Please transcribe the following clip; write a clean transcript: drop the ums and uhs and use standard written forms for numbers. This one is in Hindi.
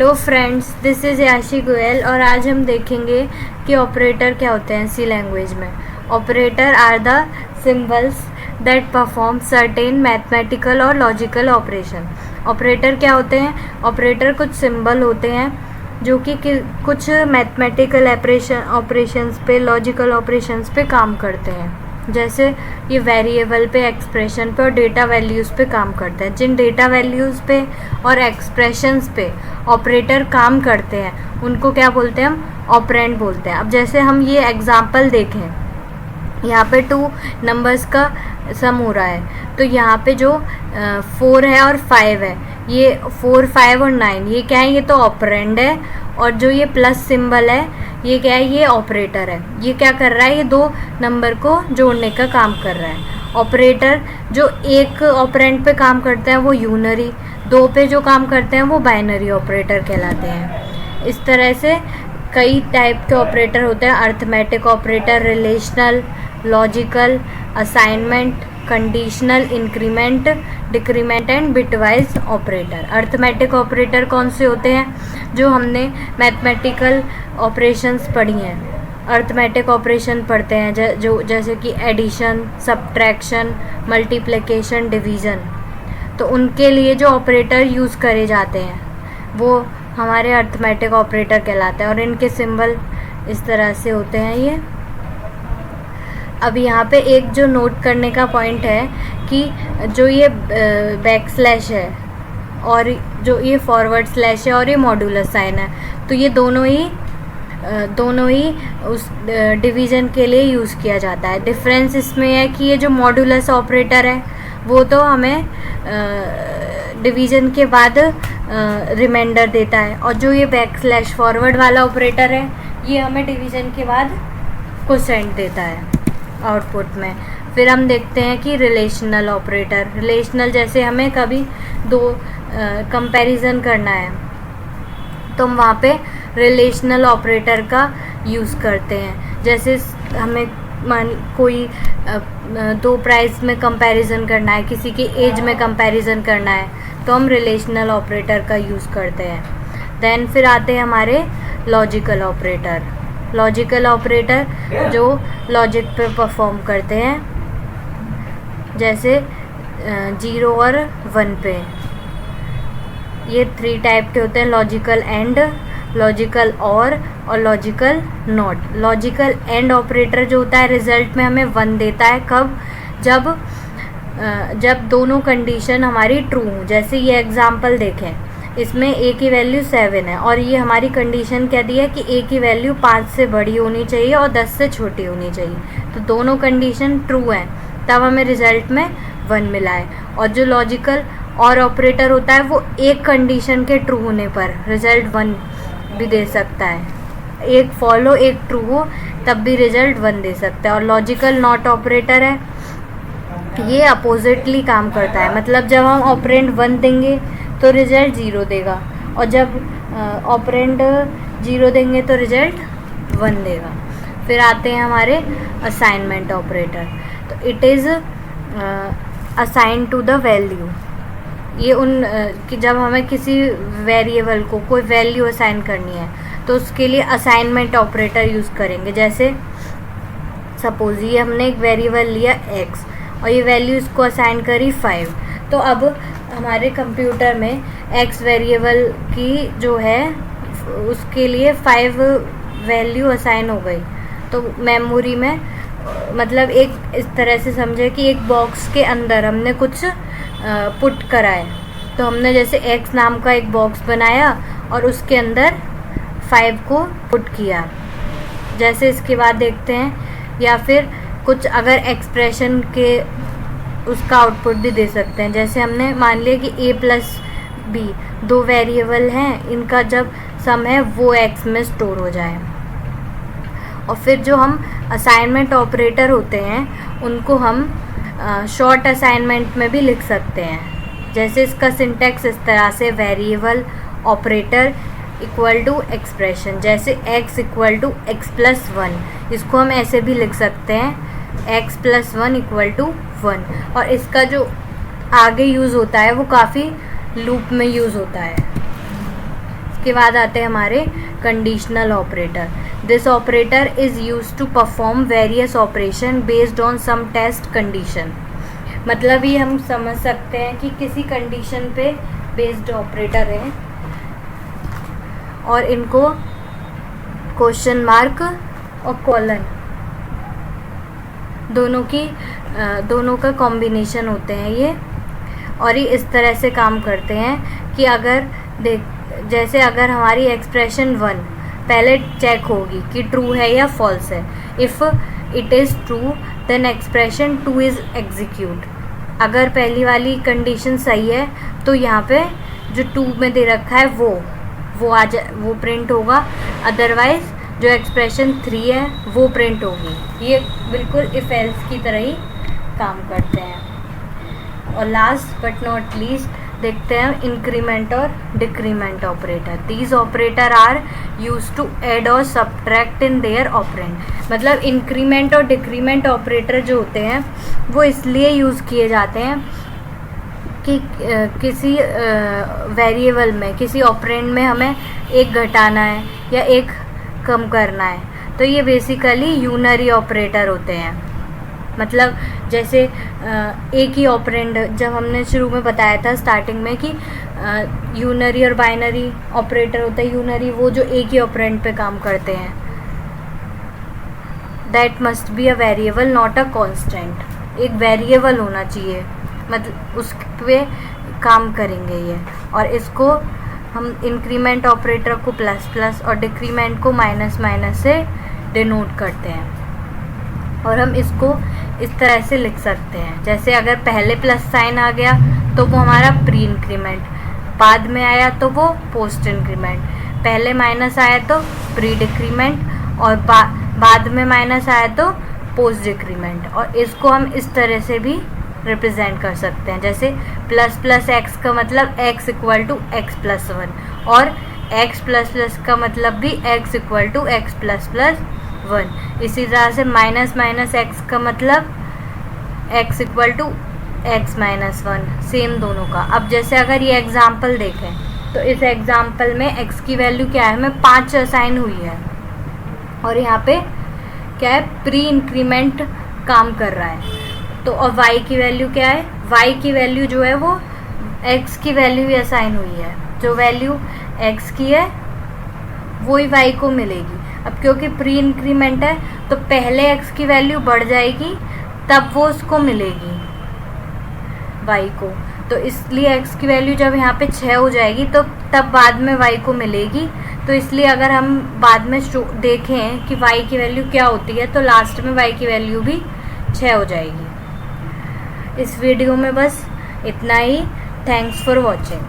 हेलो फ्रेंड्स, दिस इज़ याशी गोयल और आज हम देखेंगे कि ऑपरेटर क्या होते हैं सी लैंग्वेज में। Operator are the symbols that perform certain mathematical और लॉजिकल ऑपरेशन। ऑपरेटर क्या होते हैं? ऑपरेटर कुछ सिंबल होते हैं जो कि कुछ मैथमेटिकल ऑपरेशंस पे, लॉजिकल ऑपरेशंस पे काम करते हैं। जैसे ये वेरिएबल पे, एक्सप्रेशन पे और डेटा वैल्यूज़ पे काम करते हैं। जिन डेटा वैल्यूज़ पे और एक्सप्रेशंस पे ऑपरेटर काम करते हैं उनको क्या बोलते हैं? हम ऑपरेंड बोलते हैं। अब जैसे हम ये एग्जांपल देखें, यहाँ पे 2 नंबर्स का सम हो रहा है, तो यहाँ पे जो 4 है और 5 है, ये 4, 5 और 9 ये क्या है? ये तो ऑपरेंड है। और जो ये प्लस सिंबल है ये क्या है? ये ऑपरेटर है। ये क्या कर रहा है? ये 2 नंबर को जोड़ने का काम कर रहा है। ऑपरेटर जो एक ऑपरेंड पे काम करते हैं वो यूनरी, 2 पे जो काम करते हैं वो बाइनरी ऑपरेटर कहलाते हैं। इस तरह से कई टाइप के ऑपरेटर होते हैं। Arithmetic operator, relational, logical, assignment, conditional, increment, decrement and bitwise operator. Arithmetic operator कौन से होते हैं? जो हमने मैथमेटिकल ऑपरेशंस पढ़ी हैं, अर्थमेटिक ऑपरेशन पढ़ते हैं, जो जैसे कि एडिशन, सब्ट्रैक्शन, मल्टीप्लिकेशन, डिवीज़न। तो उनके लिए जो ऑपरेटर यूज़ करे जाते हैं वो हमारे अर्थमेटिक ऑपरेटर कहलाते हैं और इनके सिंबल इस तरह से होते हैं ये। अब यहाँ पे एक जो नोट करने का पॉइंट है कि जो ये बैकस्लैश है और जो ये फॉरवर्ड स्लैश है और ये मॉड्यूलस साइन है, तो ये दोनों ही उस डिवीज़न के लिए यूज़ किया जाता है। डिफरेंस इसमें है कि ये जो मॉड्यूलस ऑपरेटर है वो तो हमें डिवीज़न के बाद रिमाइंडर देता है, और जो ये बैकस्लैश फॉरवर्ड वाला ऑपरेटर है ये हमें डिवीज़न के बाद कोसेंट देता है आउटपुट में। फिर हम देखते हैं कि रिलेशनल ऑपरेटर। रिलेशनल, जैसे हमें कभी 2 कंपैरिजन करना है तो हम वहाँ पे रिलेशनल ऑपरेटर का यूज़ करते हैं। जैसे हमें कोई 2 प्राइस में कंपैरिजन करना है, किसी की एज में कंपैरिजन करना है, तो हम रिलेशनल ऑपरेटर का यूज़ करते हैं। देन फिर आते हैं हमारे लॉजिकल ऑपरेटर। लॉजिकल ऑपरेटर जो लॉजिक पे परफॉर्म करते हैं, जैसे 0 और 1 पे। ये 3 टाइप के होते हैं: लॉजिकल एंड, लॉजिकल और logical not. Logical and operator जो होता है रिजल्ट में हमें 1 देता है। कब? जब दोनों कंडीशन हमारी ट्रू हों। जैसे ये एग्जांपल देखें, इसमें a की वैल्यू 7 है और ये हमारी कंडीशन क्या दी है कि a की वैल्यू 5 से बड़ी होनी चाहिए और 10 से छोटी होनी चाहिए। तो दोनों कंडीशन ट्रू हैं, तब हमें रिजल्ट में 1 मिला है। और जो लॉजिकल और ऑपरेटर होता है वो एक कंडीशन के ट्रू होने पर रिजल्ट 1 भी दे सकता है। एक फॉलो, एक ट्रू हो तब भी रिजल्ट 1 दे सकता है। और लॉजिकल नॉट ऑपरेटर है, ये अपोजिटली काम करता है। मतलब जब हम ऑपरेंड 1 देंगे तो रिजल्ट 0 देगा, और जब ऑपरेंड 0 देंगे तो रिजल्ट 1 देगा। फिर आते हैं हमारे असाइनमेंट ऑपरेटर। तो it is assign to the value. ये कि जब हमें किसी वेरिएबल को कोई वैल्यू असाइन करनी है तो उसके लिए असाइनमेंट ऑपरेटर यूज़ करेंगे। जैसे सपोज ये हमने एक वेरिएबल लिया x और ये वैल्यू इसको असाइन करी 5, तो अब हमारे कंप्यूटर में x वेरिएबल की जो है उसके लिए 5 वैल्यू असाइन हो गई। तो मेमोरी में, मतलब एक इस तरह से समझे कि एक बॉक्स के अंदर हमने कुछ पुट करा है। तो हमने जैसे x नाम का एक बॉक्स बनाया और उसके अंदर 5 को पुट किया। जैसे इसके बाद देखते हैं, या फिर कुछ अगर एक्सप्रेशन के उसका आउटपुट भी दे सकते हैं। जैसे हमने मान लिया कि a प्लस b 2 वेरिएबल हैं, इनका जब सम है वो x में स्टोर हो जाए। और फिर जो हम असाइनमेंट ऑपरेटर होते हैं उनको हम शॉर्ट असाइनमेंट में भी लिख सकते हैं। जैसे इसका सिंटैक्स इस तरह से: variable operator equal to expression. जैसे x equal to x plus 1, इसको हम ऐसे भी लिख सकते हैं x प्लस 1 इक्वल टू 1। और इसका जो आगे यूज़ होता है वो काफ़ी लूप में यूज़ होता है। उसके बाद आते हैं हमारे conditional operator. This operator is use to perform various operation based on some test condition. मतलब ये हम समझ सकते हैं कि किसी कंडीशन पे बेस्ड ऑपरेटर है और इनको क्वेश्चन मार्क और कॉलन दोनों का कॉम्बिनेशन होते हैं ये. और ये इस तरह से काम करते हैं कि जैसे अगर हमारी एक्सप्रेशन 1 पहले चेक होगी कि ट्रू है या फॉल्स है. If it is true then expression 2 is execute. अगर पहली वाली कंडीशन सही है तो यहाँ पे जो 2 में दे रखा है वो प्रिंट होगा. अदरवाइज जो एक्सप्रेशन 3 है वो प्रिंट होगी. ये बिल्कुल इफ एल्स की तरह ही काम करते हैं. और लास्ट बट नॉट लीस्ट देखते हैं इंक्रीमेंट और decrement operator. These operator are use to add और सब्ट्रैक्ट इन देयर ऑपरेंड. मतलब इंक्रीमेंट और डिक्रीमेंट ऑपरेटर जो होते हैं वो इसलिए यूज़ किए जाते हैं कि किसी वेरिएबल में, किसी ऑपरेंड में हमें एक घटाना है या एक कम करना है. तो ये बेसिकली यूनरी ऑपरेटर होते हैं. मतलब जैसे एक ही ऑपरेंड, जब हमने शुरू में बताया था स्टार्टिंग में कि यूनरी और बाइनरी ऑपरेटर होता है. यूनरी वो जो एक ही ऑपरेंड पे काम करते हैं. That must be a variable not a constant. एक वेरिएबल होना चाहिए, मतलब उस पे काम करेंगे ये. और इसको हम इंक्रीमेंट ऑपरेटर को प्लस प्लस और डिक्रीमेंट को माइनस माइनस से डिनोट करते हैं. और हम इसको इस तरह से लिख सकते हैं, जैसे अगर पहले प्लस साइन आ गया तो वो हमारा प्री इंक्रीमेंट, बाद में आया तो वो पोस्ट इंक्रीमेंट, पहले माइनस आया तो प्री डिक्रीमेंट और बाद में माइनस आया तो पोस्ट डिक्रीमेंट. और इसको हम इस तरह से भी रिप्रेजेंट कर सकते हैं, जैसे प्लस प्लस एक्स का मतलब x equal to x plus 1 और x प्लस प्लस का मतलब भी x equal to x plus plus 1. इसी तरह से माइनस माइनस एक्स का मतलब x equal to x minus 1, same दोनों का. अब जैसे अगर ये एग्जाम्पल देखें तो इस एग्जाम्पल में x की वैल्यू क्या है, हमें 5 असाइन हुई है और यहाँ पे क्या है, प्री इंक्रीमेंट काम कर रहा है. तो और y की वैल्यू क्या है, y की वैल्यू जो है वो x की वैल्यू ही असाइन हुई है. जो वैल्यू x की है वही y को मिलेगी. अब क्योंकि प्री इंक्रीमेंट है तो पहले x की वैल्यू बढ़ जाएगी तब वो उसको मिलेगी y को. तो इसलिए x की वैल्यू जब यहाँ पे 6 हो जाएगी तो तब बाद में y को मिलेगी. तो इसलिए अगर हम बाद में देखें कि y की वैल्यू क्या होती है तो लास्ट में y की वैल्यू भी 6 हो जाएगी. इस वीडियो में बस इतना ही. Thanks for watching.